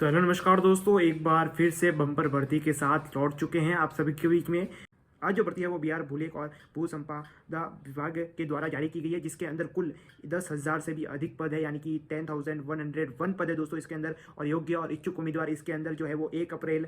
तो हेलो नमस्कार दोस्तों, एक बार फिर से बम्पर भर्ती के साथ लौट चुके हैं आप सभी के बीच में। आज जो भर्ती है वो बिहार भूलेख और भू संपदा विभाग के द्वारा जारी की गई है, जिसके अंदर कुल 10,000 से भी अधिक पद है, यानी कि 10,101 पद है दोस्तों इसके अंदर। और योग्य और इच्छुक उम्मीदवार इसके अंदर जो है वो 1 अप्रैल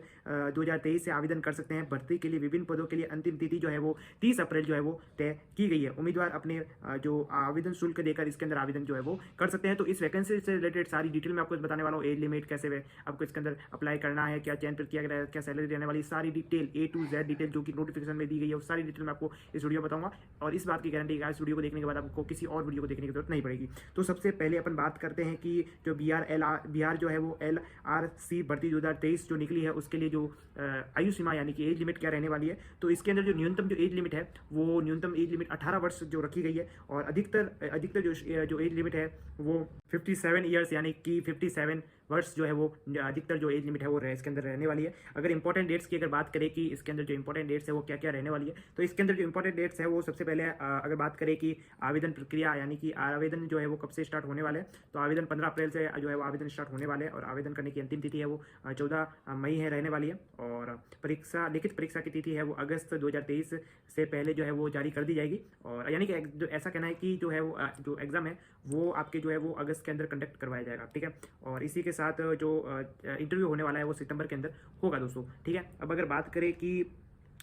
2023 से आवेदन कर सकते हैं। भर्ती के लिए विभिन्न पदों के लिए अंतिम तिथि जो है वो 30 अप्रैल जो है वो तय की गई है। उम्मीदवार अपने जो आवेदन शुल्क देकर इसके अंदर आवेदन जो है वो कर सकते हैं। तो इस वैकेंसी से रिलेटेड सारी डिटेल मैं आपको बताने वाला हूँ। एज लिमिट कैसे आपको इसके अंदर अप्लाई करना है, क्या चयन प्रक्रिया, क्या सैलरी रहने वाली, सारी detail A to Z detail जो कि नोटिफिकेशन दी गई है, उस सारी डिटेल मैं आपको इस वीडियो में बताऊंगा। और इस बात की गारंटी है इस वीडियो को देखने के बाद आपको किसी और वीडियो को देखने की जरूरत नहीं पड़ेगी। तो सबसे पहले अपन बात करते हैं कि जो बिहार जो है वो LRC भर्ती 2023 जो निकली है, उसके लिए जो आयु सीमा यानी कि एज लिमिट क्या रहने वाली है। तो इसके अंदर जो न्यूनतम जो एज लिमिट है वो न्यूनतम एज लिमिट 18 वर्ष जो रखी गई है। और अधिकतर जो एज लिमिट है वो 57 ईयर्स यानी कि 57 वर्ष जो है वो अधिकतर जो एज लिमिट है वो इसके अंदर रहने वाली है। अगर इंपॉर्टेंट डेट्स की अगर बात करें कि इसके अंदर जो इंपॉर्टेंट डेट्स है वो क्या क्या रहने वाली है, तो इसके अंदर जो इंपॉर्टेंट डेट्स है वो सबसे पहले अगर बात करें कि आवेदन प्रक्रिया यानी कि आवेदन जो है वो कब से स्टार्ट होने वाले हैं, तो आवेदन 15 अप्रैल से जो है वो आवेदन स्टार्ट होने वाले हैं। और आवेदन करने की अंतिम तिथि है वो 14 मई है रहने वाली है। और लिखित परीक्षा की तिथि है वो अगस्त 2023 से पहले जो है वो जारी कर दी जाएगी। और यानी कि जो ऐसा कहना है कि जो है वो जो एग्जाम है वो आपके जो है वो अगस्त के अंदर कंडक्ट करवाया जाएगा, ठीक है। और इसी के साथ जो इंटरव्यू होने वाला है वो सितंबर के अंदर होगा दोस्तों, ठीक है। अब अगर बात करें कि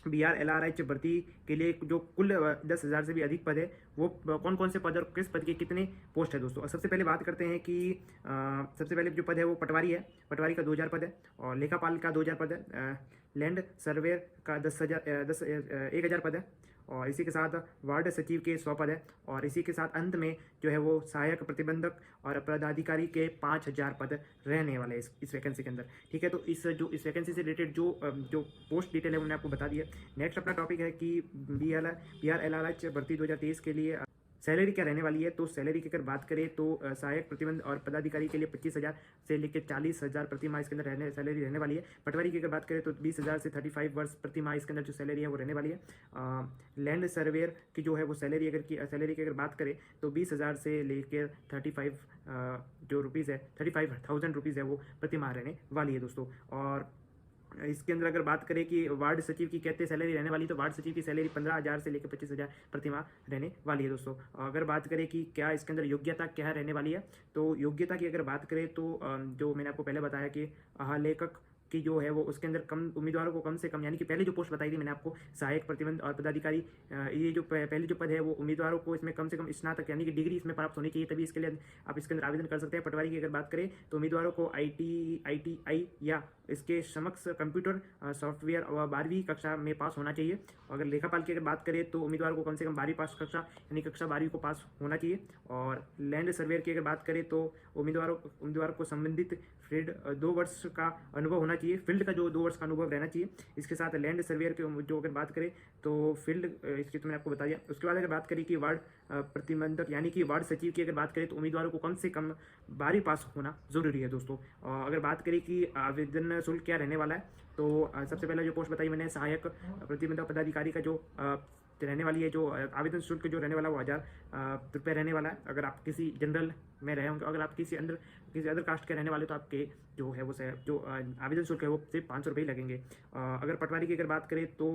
बिहार LRH भर्ती के लिए जो कुल 10,000 से भी अधिक पद है वो कौन कौन से पद और किस पद के कितने पोस्ट है दोस्तों। और सबसे पहले बात करते हैं कि सबसे पहले जो पद है वो पटवारी है। पटवारी का 2,000 पद है। और लेखापाल का 2,000 पद है। लैंड सर्वेयर का 1,000 पद है। और इसी के साथ वार्ड सचिव के 100 पद है। और इसी के साथ अंत में जो है वो सहायक प्रतिबंधक और पदाधिकारी के 5,000 पद रहने वाले हैं इस वैकेंसी के अंदर, ठीक है। तो इस वैकेंसी से रिलेटेड जो पोस्ट डिटेल है मैंने आपको बता दी है। नेक्स्ट अपना टॉपिक है कि बिहार LRH भर्ती 2023 के लिए सैलरी क्या रहने वाली है। तो सैलरी की अगर बात करें तो सहायक प्रतिबंध और पदाधिकारी के लिए 25,000 से लेकर 40,000 प्रति माह इसके अंदर सैलरी रहने वाली है। पटवारी की अगर बात करें तो 20,000 से 35 वर्ष प्रति माह इसके अंदर जो सैलरी है वो रहने वाली है। लैंड सर्वेयर की जो है वो सैलरी की अगर बात करें तो 20,000 से लेकर 35 जो रुपीज़ है 35,000 रुपीज़ है वो प्रति माह रहने वाली है दोस्तों। और इसके अंदर अगर बात करें कि वार्ड सचिव की कहते सैलरी रहने वाली, तो वार्ड सचिव की सैलरी 15,000 से लेकर 25,000 प्रति माह रहने वाली है दोस्तों। अगर बात करें कि क्या इसके अंदर योग्यता क्या रहने वाली है, तो योग्यता की अगर बात करें तो जो मैंने आपको पहले बताया कि लेखक की जो है वो उसके अंदर कम उम्मीदवारों को कम से कम, यानी कि पहले जो पोस्ट बताई थी मैंने आपको सहायक प्रतिबंध और पदाधिकारी, ये जो पहले जो पद है वो उम्मीदवारों को इसमें कम से कम स्नातक यानी कि डिग्री इसमें प्राप्त होनी चाहिए, तभी इसके लिए आप इसके अंदर आवेदन कर सकते हैं। पटवारी की अगर बात करें तो उम्मीदवारों को ITI या इसके समक्ष कंप्यूटर सॉफ्टवेयर और 12वीं कक्षा में पास होना चाहिए। अगर लेखापाल की अगर बात करें तो उम्मीदवार को कम से कम 12वीं पास कक्षा यानी कक्षा 12वीं को पास होना चाहिए। और लैंड सर्वेयर की अगर बात करें तो उम्मीदवार को संबंधित फील्ड 2 वर्ष का अनुभव होना चाहिए, फील्ड का जो 2 वर्ष का अनुभव रहना चाहिए। इसके साथ लैंड सर्वेयर के जो अगर बात करें तो फील्ड इसकी तो मैंने आपको बता दिया। उसके बाद अगर बात करें कि वार्ड प्रतिबंधक यानी कि वार्ड सचिव की अगर बात करें तो उम्मीदवारों को कम से कम 12वीं पास होना जरूरी है दोस्तों। अगर बात करें कि आवेदन शुल्क क्या रहने वाला है, तो सबसे पहला जो पोस्ट बताई मैंने सहायक प्रतिबंधक पदाधिकारी का जो रहने वाली है, जो आवेदन शुल्क जो रहने वाला वो 1,000 रुपये रहने वाला है। अगर आप किसी जनरल में रहे होंगे, अगर आप किसी अदर कास्ट के रहने वाले तो आपके जो है वो जो आवेदन शुल्क है वो सिर्फ 500 रुपये ही लगेंगे। अगर पटवारी की अगर बात करें तो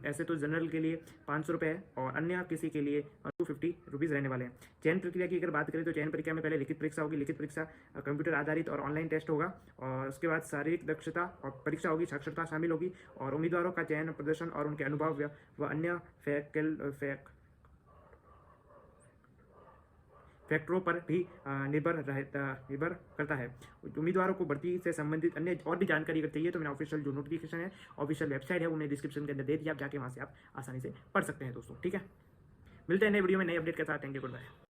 ऐसे तो जनरल के लिए 500 रुपये है और अन्य किसी के लिए 250 रुपीज़ रहने वाले हैं। चयन प्रक्रिया की अगर बात करें तो चयन प्रक्रिया में पहले लिखित परीक्षा होगी। लिखित परीक्षा कंप्यूटर आधारित और ऑनलाइन टेस्ट होगा। और उसके बाद शारीरिक दक्षता और परीक्षा होगी, साक्षरता शामिल होगी। और उम्मीदवारों का चयन प्रदर्शन और उनके अनुभव व अन्य फैक्टरों पर भी निर्भर करता है। उम्मीदवारों को भर्ती से संबंधित अन्य और भी जानकारी अगर चाहिए तो मेरा ऑफिशियल जो नोटिफिकेशन है, ऑफिशियल वेबसाइट है, वो मैंने डिस्क्रिप्शन के अंदर दे दिया, आप जाके वहाँ से आप आसानी से पढ़ सकते हैं दोस्तों, ठीक है। मिलते हैं नए वीडियो में नए अपडेट के साथ। Thank you, good bye.